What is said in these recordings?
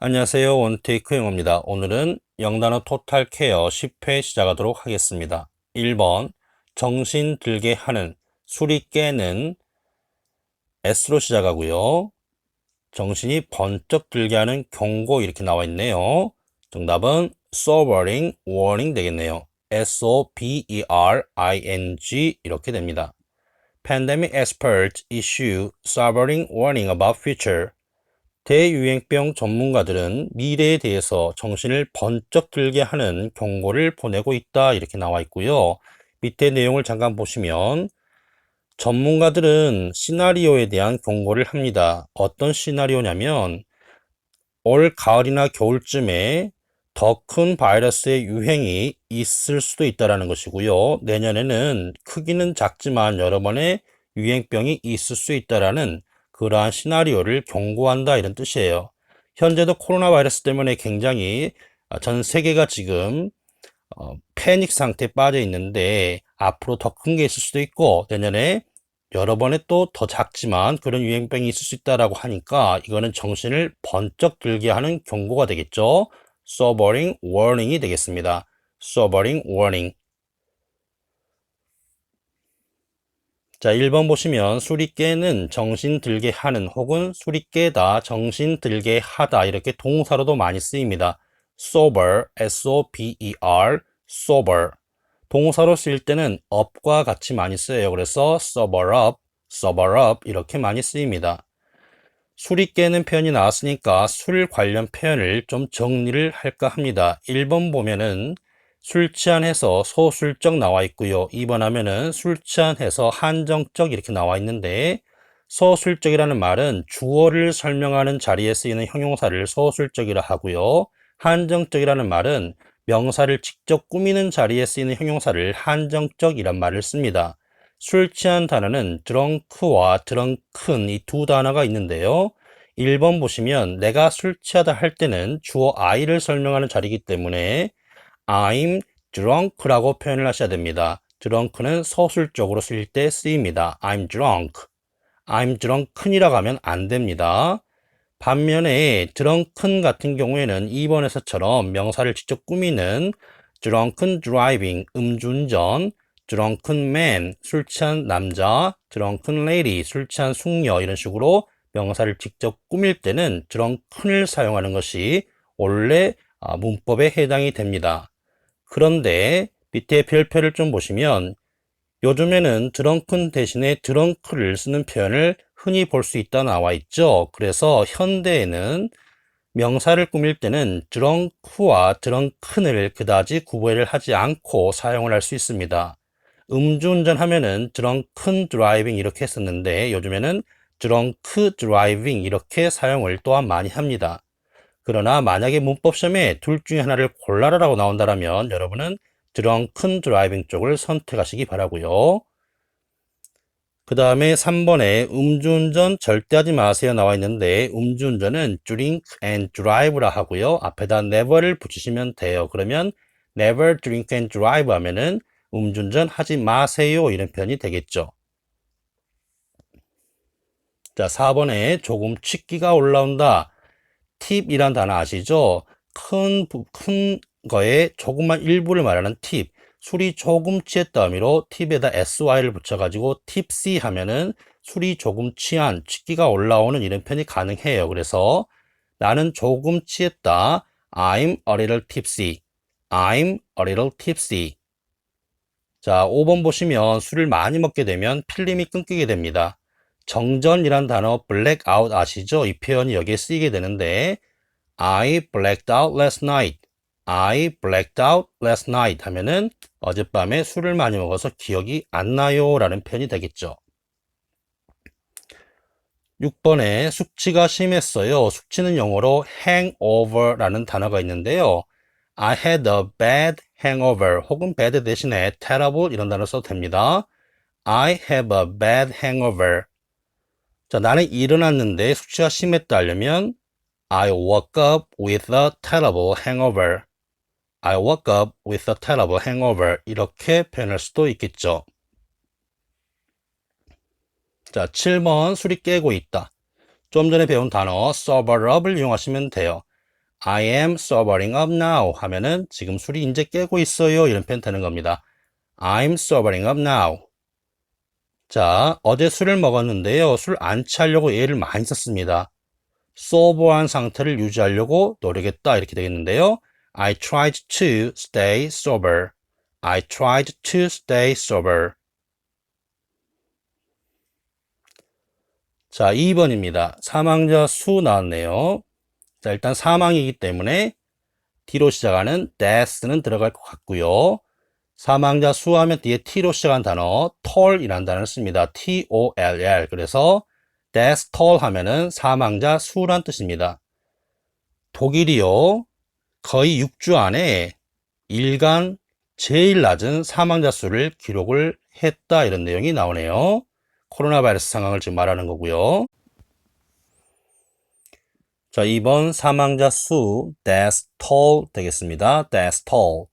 안녕하세요. 원테이크 영어입니다. 오늘은 영단어 토탈 케어 10회 시작하도록 하겠습니다. 1번 정신 들게 하는, 술이 깨는 S로 시작하고요. 정신이 번쩍 들게 하는 경고 이렇게 나와 있네요. 정답은 sobering, warning 되겠네요. S-O-B-E-R-I-N-G 이렇게 됩니다. Pandemic experts issue sobering warning about future. 대유행병 전문가들은 미래에 대해서 정신을 번쩍 들게 하는 경고를 보내고 있다 이렇게 나와 있고요. 밑에 내용을 잠깐 보시면 전문가들은 시나리오에 대한 경고를 합니다. 어떤 시나리오냐면 올 가을이나 겨울쯤에 더 큰 바이러스의 유행이 있을 수도 있다는 것이고요. 내년에는 크기는 작지만 여러 번의 유행병이 있을 수 있다는 그러한 시나리오를 경고한다 이런 뜻이에요. 현재도 코로나 바이러스 때문에 굉장히 전 세계가 지금 패닉 상태에 빠져 있는데 앞으로 더 큰 게 있을 수도 있고 내년에 여러 번에 또 더 작지만 그런 유행병이 있을 수 있다라고 하니까 이거는 정신을 번쩍 들게 하는 경고가 되겠죠. sobering warning이 되겠습니다. sobering warning. 자, 1번 보시면 술이 깨는, 정신 들게 하는 혹은 술이 깨다, 정신 들게 하다 이렇게 동사로도 많이 쓰입니다. sober, S-O-B-E-R, sober. 동사로 쓰일 때는 up과 같이 많이 쓰여요. 그래서 sober up 이렇게 많이 쓰입니다. 술이 깨는 표현이 나왔으니까 술 관련 표현을 좀 정리를 할까 합니다. 1번 보면은 술 취한해서 소술적 나와 있고요. 2번 하면은 술 취한해서 한정적 이렇게 나와 있는데 소술적이라는 말은 주어를 설명하는 자리에 쓰이는 형용사를 소술적이라 하고요. 한정적이라는 말은 명사를 직접 꾸미는 자리에 쓰이는 형용사를 한정적이란 말을 씁니다. 술 취한 단어는 drunk와 drunken 이 두 단어가 있는데요. 1번 보시면 내가 술 취하다 할 때는 주어 I를 설명하는 자리이기 때문에 I'm drunk라고 표현을 하셔야 됩니다. drunk는 서술적으로 쓰일 때 쓰입니다. I'm drunk. I'm drunken이라고 하면 안 됩니다. 반면에 drunken 같은 경우에는 2번에서처럼 명사를 직접 꾸미는 drunken driving, 음주운전, drunken man, 술 취한 남자, drunken lady, 술 취한 숙녀 이런 식으로 명사를 직접 꾸밀 때는 drunken을 사용하는 것이 원래 문법에 해당이 됩니다. 그런데 밑에 별표를 좀 보시면 요즘에는 drunken 대신에 drunk를 쓰는 표현을 흔히 볼 수 있다 나와 있죠. 그래서 현대에는 명사를 꾸밀 때는 drunk와 drunken을 그다지 구별을 하지 않고 사용을 할 수 있습니다. 음주운전 하면은 drunken driving 이렇게 했었는데 요즘에는 drunk driving 이렇게 사용을 또한 많이 합니다. 그러나 만약에 문법 시험에 둘 중에 하나를 골라라라고 나온다면 여러분은 drunken driving 쪽을 선택하시기 바라고요. 그 다음에 3번에 음주운전 절대 하지 마세요 나와 있는데 음주운전은 drink and drive라 하고요. 앞에다 never를 붙이시면 돼요. 그러면 never drink and drive 하면은 음주운전 하지 마세요 이런 표현이 되겠죠. 자, 4번에 조금 취기가 올라온다. 팁이란 단어 아시죠? 큰 거에 조금만 일부를 말하는 팁. 술이 조금 취했다 의미로 팁에다 sy를 붙여가지고 tipsy 하면은 술이 조금 취한, 취기가 올라오는 이런 표현이 가능해요. 그래서 나는 조금 취했다. I'm a little tipsy. I'm a little tipsy. 자, 5번 보시면 술을 많이 먹게 되면 필름이 끊기게 됩니다. 정전이란 단어 black out 아시죠? 이 표현이 여기에 쓰이게 되는데 I blacked out last night. I blacked out last night 하면은 어젯밤에 술을 많이 먹어서 기억이 안 나요 라는 표현이 되겠죠. 6번에 숙취가 심했어요. 숙취는 영어로 hangover라는 단어가 있는데요. I had a bad hangover 혹은 bad 대신에 terrible 이런 단어 써도 됩니다. I have a bad hangover. 자, 나는 일어났는데 숙취가 심했다 하려면 I woke up with a terrible hangover. I woke up with a terrible hangover. 이렇게 표현할 수도 있겠죠. 자, 7번 술이 깨고 있다. 좀 전에 배운 단어 sober up을 이용하시면 돼요. I am sobering up now 하면은 지금 술이 이제 깨고 있어요. 이런 표현 되는 겁니다. I'm sobering up now. 자, 어제 술을 먹었는데요. 술 안 취하려고 애를 많이 썼습니다. sober한 상태를 유지하려고 노력했다. 이렇게 되겠는데요. I tried to stay sober. I tried to stay sober. 자, 2번입니다. 사망자 수 나왔네요. 자, 일단 사망이기 때문에 D로 시작하는 death는 들어갈 것 같고요. 사망자 수 하면 뒤에 T로 시작한 단어 toll이라는 단어를 씁니다. T-O-L-L. 그래서 death toll 하면은 사망자 수란 뜻입니다. 독일이요. 거의 6주 안에 일간 제일 낮은 사망자 수를 기록을 했다. 이런 내용이 나오네요. 코로나 바이러스 상황을 지금 말하는 거고요. 자, 2번 사망자 수 death toll 되겠습니다. death toll.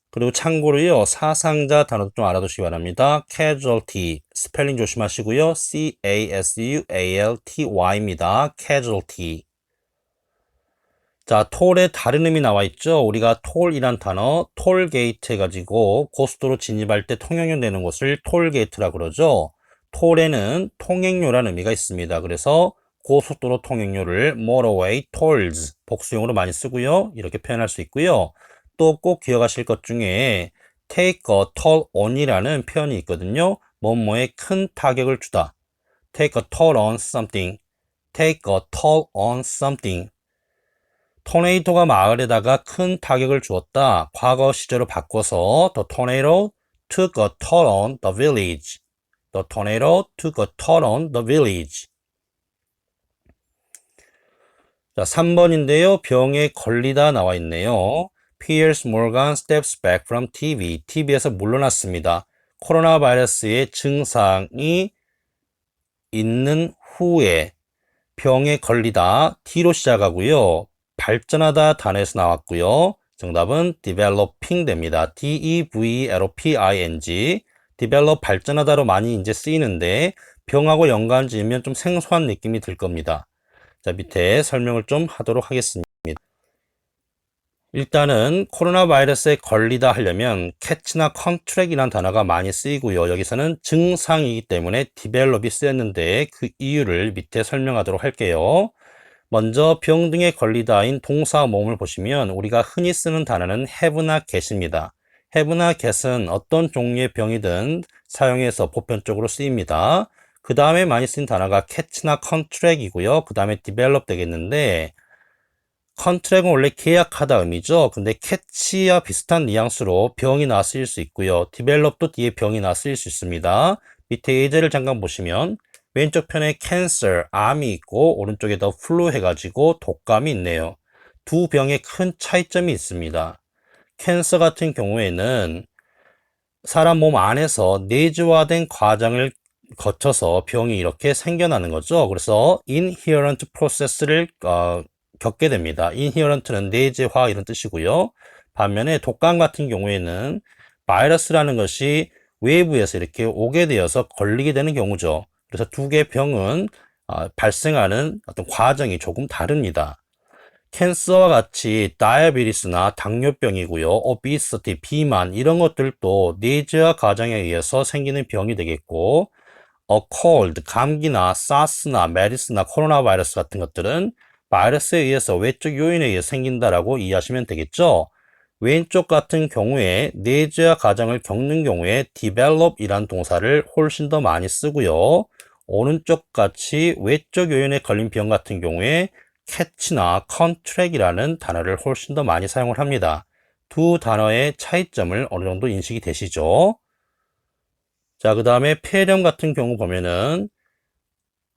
그리고 참고로요, 사상자 단어도 좀 알아두시기 바랍니다. casualty, 스펠링 조심하시고요. C-A-S-U-A-L-T-Y입니다. casualty. 자, 톨의 다른 의미 나와 있죠. 우리가 톨이란 단어, 톨게이트 해가지고 고속도로 진입할 때 통행료 내는 곳을 톨게이트라고 그러죠. 톨에는 통행료라는 의미가 있습니다. 그래서 고속도로 통행료를 motorway tolls, 복수용으로 많이 쓰고요. 이렇게 표현할 수 있고요. 또 꼭 기억하실 것 중에 take a toll on이라는 표현이 있거든요. 뭐뭐에 큰 타격을 주다. take a toll on something. take a toll on something. 토네이도가 마을에다가 큰 타격을 주었다. 과거 시제로 바꿔서 The tornado took a toll on the village. The tornado took a toll on the village. 자, 3번인데요. 병에 걸리다 나와 있네요. Piers Morgan steps back from TV. TV에서 물러났습니다. 코로나 바이러스의 증상이 있는 후에 병에 걸리다 D로 시작하고요. 발전하다 단어에서 나왔고요. 정답은 developing 됩니다. D-E-V-L-O-P-I-N-G. develop 발전하다로 많이 이제 쓰이는데 병하고 연관 지으면 좀 생소한 느낌이 들 겁니다. 자, 밑에 설명을 좀 하도록 하겠습니다. 일단은 코로나 바이러스에 걸리다 하려면 catch나 contract이라는 단어가 많이 쓰이고요. 여기서는 증상이기 때문에 develop이 쓰였는데 그 이유를 밑에 설명하도록 할게요. 먼저 병 등에 걸리다인 동사 모음을 보시면 우리가 흔히 쓰는 단어는 have나 get입니다. have나 get은 어떤 종류의 병이든 사용해서 보편적으로 쓰입니다. 그 다음에 많이 쓰인 단어가 catch나 contract이고요. 그 다음에 develop 되겠는데 컨트랙은 원래 계약하다 의미죠. 근데 캐치와 비슷한 뉘앙스로 병이 쓰일 수 있고요. 디벨롭도 뒤에 병이 쓰일 수 있습니다. 밑에 예제를 잠깐 보시면 왼쪽 편에 cancer, 암이 있고 오른쪽에 더 flu 해가지고 독감이 있네요. 두 병에 큰 차이점이 있습니다. 캔서 같은 경우에는 사람 몸 안에서 내재화된 과정을 거쳐서 병이 이렇게 생겨나는 거죠. 그래서 inherent process를 겪게 됩니다. inherent는 내재화 이런 뜻이고요. 반면에 독감 같은 경우에는 바이러스라는 것이 외부에서 이렇게 오게 되어서 걸리게 되는 경우죠. 그래서 두 개의 병은 발생하는 어떤 과정이 조금 다릅니다. 캔서와 같이 다이아베티스나 당뇨병이고요. 오비시티, 비만 이런 것들도 내재화 과정에 의해서 생기는 병이 되겠고 cold, 감기나 사스나 메르스나 코로나 바이러스 같은 것들은 바이러스에 의해서 외적 요인에 의해 생긴다라고 이해하시면 되겠죠. 왼쪽 같은 경우에 내재화 과정을 겪는 경우에 develop이란 동사를 훨씬 더 많이 쓰고요. 오른쪽 같이 외적 요인에 걸린 병 같은 경우에 catch나 contract이라는 단어를 훨씬 더 많이 사용을 합니다. 두 단어의 차이점을 어느 정도 인식이 되시죠? 자, 그 다음에 폐렴 같은 경우 보면은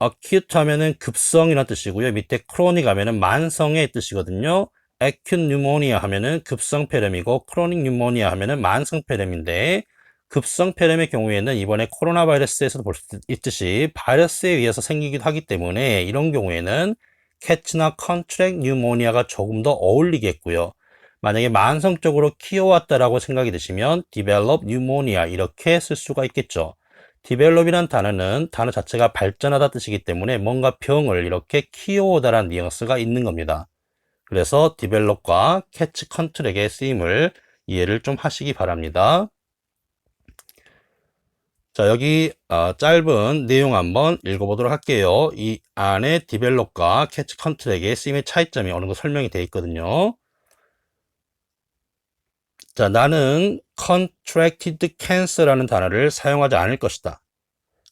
acute 하면은 급성이라는 뜻이고요. 밑에 chronic 하면은 만성의 뜻이거든요. acute pneumonia 하면은 급성 폐렴이고 chronic pneumonia 하면은 만성 폐렴인데 급성 폐렴의 경우에는 이번에 코로나 바이러스에서도 볼 수 있듯이 바이러스에 의해서 생기기도 하기 때문에 이런 경우에는 catch나 contract pneumonia가 조금 더 어울리겠고요. 만약에 만성적으로 키워왔다라고 생각이 드시면 develop pneumonia 이렇게 쓸 수가 있겠죠. develop이란 단어는 단어 자체가 발전하다 뜻이기 때문에 뭔가 병을 이렇게 키워오다라는 뉘앙스가 있는 겁니다. 그래서 develop과 catch 컨트랙의 쓰임을 이해를 좀 하시기 바랍니다. 자, 여기 짧은 내용 한번 읽어보도록 할게요. 이 안에 develop과 catch 컨트랙의 쓰임의 차이점이 어느 정도 설명이 되어 있거든요. 자, 나는 contracted cancer라는 단어를 사용하지 않을 것이다.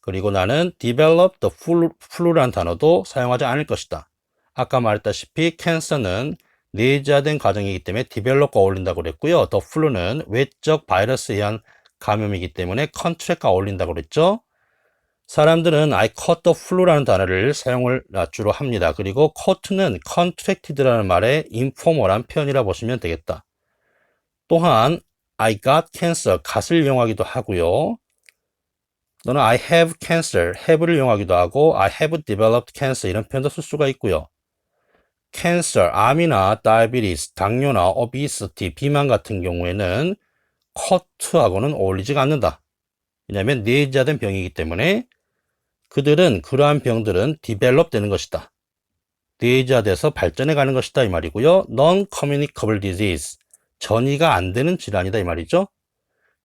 그리고 나는 develop the flu라는 단어도 사용하지 않을 것이다. 아까 말했다시피 cancer는 내재화된 과정이기 때문에 develop과 어울린다고 그랬고요. the flu는 외적 바이러스에 의한 감염이기 때문에 contract과 어울린다고 그랬죠. 사람들은 I caught the flu라는 단어를 사용을 주로 합니다. 그리고 caught는 contracted라는 말의 informal한 표현이라 보시면 되겠다. 또한 I got cancer, got을 이용하기도 하고요. 또는 I have cancer, have를 이용하기도 하고 I have developed cancer 이런 표현도 쓸 수가 있고요. cancer, 암이나 diabetes, 당뇨나 obesity, 비만 같은 경우에는 caught하고는 어울리지가 않는다. 왜냐하면 내재화된 병이기 때문에 그들은 그러한 병들은 develop 되는 것이다. 내재화돼서 발전해 가는 것이다 이 말이고요. non-communicable disease, 전이가 안 되는 질환이다 이 말이죠.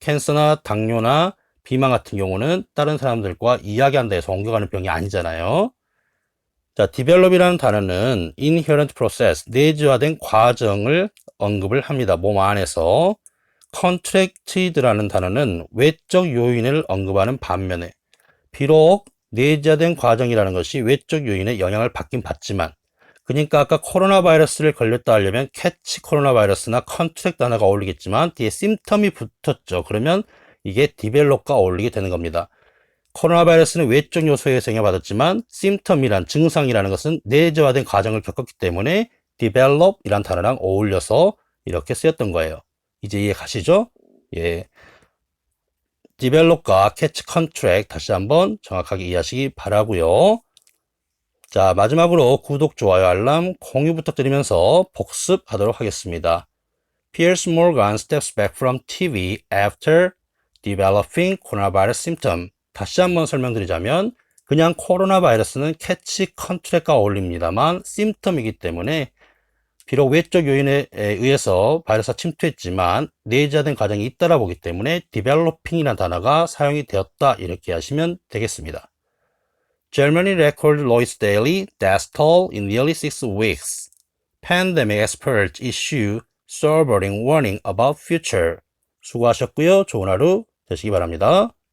캔서나 당뇨나 비만 같은 경우는 다른 사람들과 이야기한다 해서 옮겨가는 병이 아니잖아요. 자, develop이라는 단어는 inherent process, 내재화된 과정을 언급을 합니다. 몸 안에서. contracted라는 단어는 외적 요인을 언급하는 반면에 비록 내재화된 과정이라는 것이 외적 요인의 영향을 받긴 받지만 그러니까 아까 코로나 바이러스를 걸렸다 하려면 캐치 코로나 바이러스나 컨트랙 단어가 어울리겠지만 뒤에 심텀이 붙었죠. 그러면 이게 디벨롭과 어울리게 되는 겁니다. 코로나 바이러스는 외적 요소에 영향받았지만 심텀이란 증상이라는 것은 내재화된 과정을 겪었기 때문에 develop이란 단어랑 어울려서 이렇게 쓰였던 거예요. 이제 이해 가시죠? 예. develop과 catch contract 다시 한번 정확하게 이해하시기 바라고요. 자, 마지막으로 구독, 좋아요, 알람, 공유 부탁드리면서 복습하도록 하겠습니다. Piers Morgan steps back from TV after developing coronavirus symptom. 다시 한번 설명드리자면 그냥 코로나 바이러스는 캐치 컨트랙과 어울립니다만 심텀이기 때문에 비록 외적 요인에 의해서 바이러스가 침투했지만 내재화된 과정이 잇따라 보기 때문에 developing이라는 단어가 사용이 되었다 이렇게 하시면 되겠습니다. Germany recorded lowest daily death toll in nearly 6 weeks. Pandemic experts issue sobering warning about future. 수고하셨고요. 좋은 하루 되시기 바랍니다.